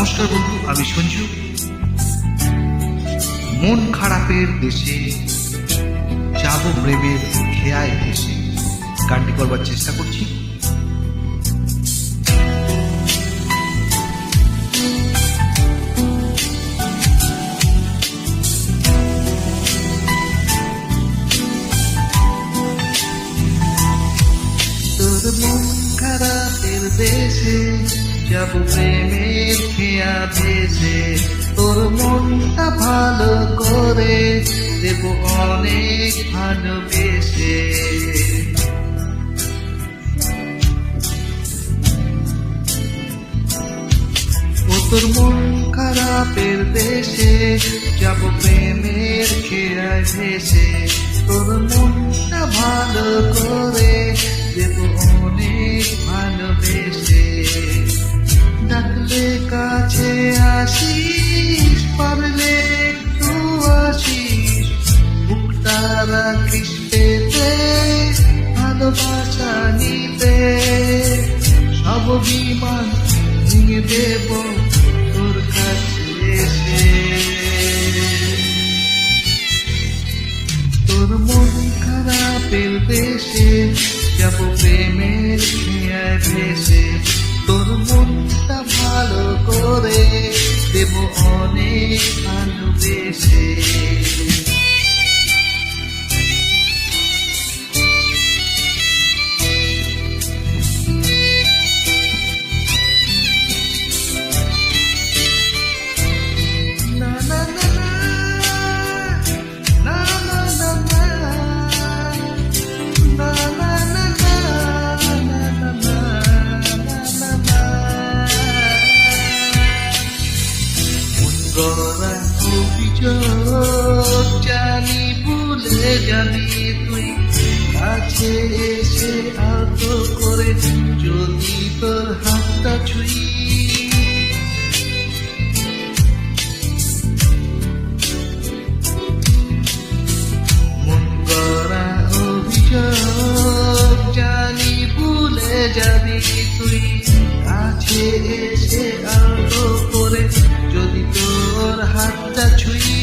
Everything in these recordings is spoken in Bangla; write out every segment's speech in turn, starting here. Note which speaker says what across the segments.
Speaker 1: নমস্কার বন্ধু, আমি সঞ্জু। মন খারাপের দেশে যাব প্রেমের খেয়ায় ভেসে গানটি করবার চেষ্টা করছি। তোর মন খারাপের দেশে যাব প্রেমের খেয়া ভেসে, তোর মনটা ভালো করে দেব অনেক ভালোবেসে। ও তোর মন খারাপের দেশে যাব প্রেমের খেয়ায় ভেসে, তোর মনটা ভালো করে দেব অনেক ভালোবেসে। ডাকলে কাছে আসিস, পারলে একটু আসিস, বুকটা রাখিস পেতে ভালোবাসা নিতে। সব বিমান ভেঙে দেব তোর কাছে এসে। তোর মন খারাপের দেশে যাব প্রেমের খেয়ায় ভেসে, তোর মনটা ভালো করে দেব অনেক ভালোবেসে। অভিযোগ জানি ভুলে যাবি তুই, কাছে এসে আলতো করে যদি তোর হাতটা ছুঁই। মন গড়া অভিযোগ জানি ভুলে যাবি তুই, কাছে এসে আলতো করে যদি তোর হাতটা ছুঁই।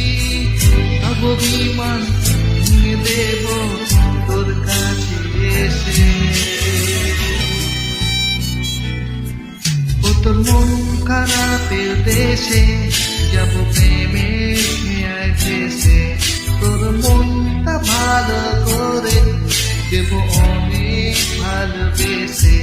Speaker 1: সব বিমান ভেঙে দেব তোর কাছে এসে। ও তোর মন খারাপের দেশে যাব প্রেমের খেয়ায় ভেসে, তোর মনটা ভালো করে দেব অনেক ভালোবেসে।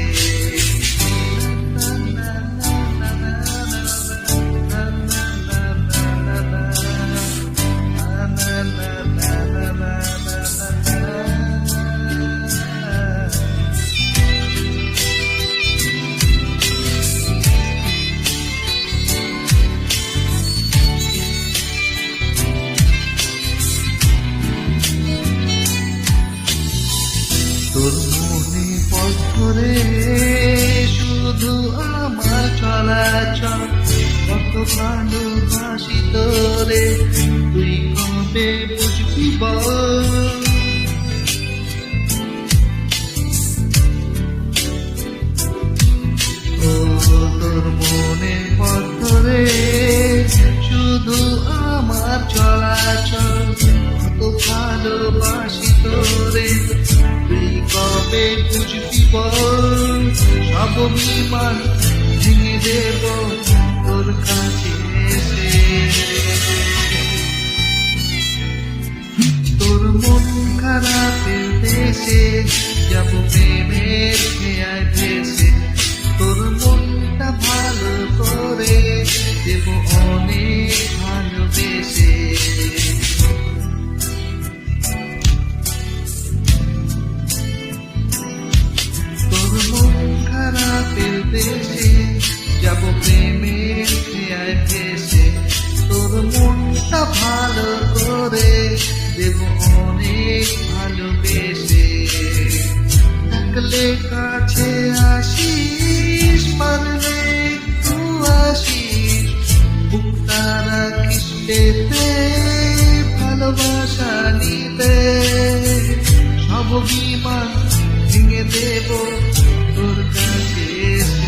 Speaker 1: তোর মনে পথ ধরে শুধু আমার চলাচল, কত ভালোবাসি তোরে তুই কবে বুঝবি বল। ও তোর মনে পথ ধরে শুধু আমার চলাচল, কত ভালোবাসি তোরে তুই কবে বুঝবি বল। সব বিমান ভেঙে দেব তোর কাছে এসে। তোর মন খারাপের দেশে যাব প্রেমের খেয়ায় ভেসে, তোর মনটা ভালো করে দেব অনেক ভালোবেসে। তোর মন খারাপের দেশে যাব প্রেমের খেয়ায় ভেসে, তোর মনটা ভালো করে দেব অনেক ভালোবেসে। ডাকলে কাছে আসিস, পারলে একটু আসিস, বুকটা রাখিস পেতে ভালোবাসা নিতে। সব বিমান ভেঙে দেব তোর কাছে এসে।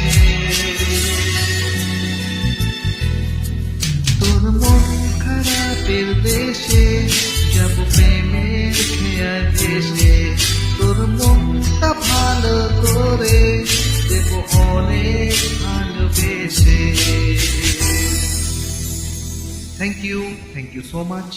Speaker 1: যাব প্রেমের খেয়ায় ভেসে, তোর মনটা ভালো করে দেব অনেক ভালোবেসে। Thank you so much.